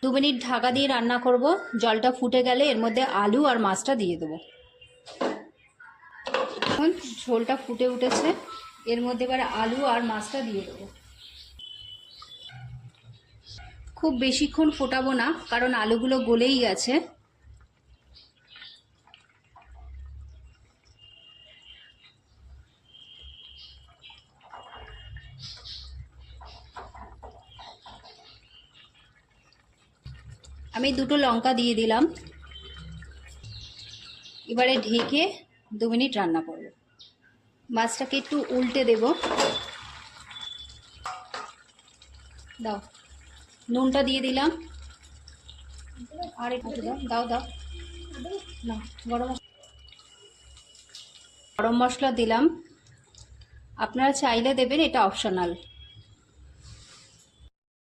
2 minute Dhaka দিয়ে রান্না করব। জলটা ফুটে গেলে এর মধ্যে আলু আর মাছটা দিয়ে দেবো। এখন ঝোলটা ফুটে উঠেছে, এর মধ্যে এবার আলু আর মাছটা দিয়ে দেবো। খুব বেশিক্ষণ ফোটাবো না, কারণ আলুগুলো গলেই গেছে। আমি 2টো লঙ্কা দিয়ে দিলাম। এবারে ঢেকে 2 মিনিট রান্না করব। মাছটাকে একটু উল্টে দেব। দাও, নুনটা দিয়ে দিলাম। আর একটু দাও, দাও দাও না, গরম মশলা দিলাম। আপনারা চাইলে দেবেন, এটা অপশনাল।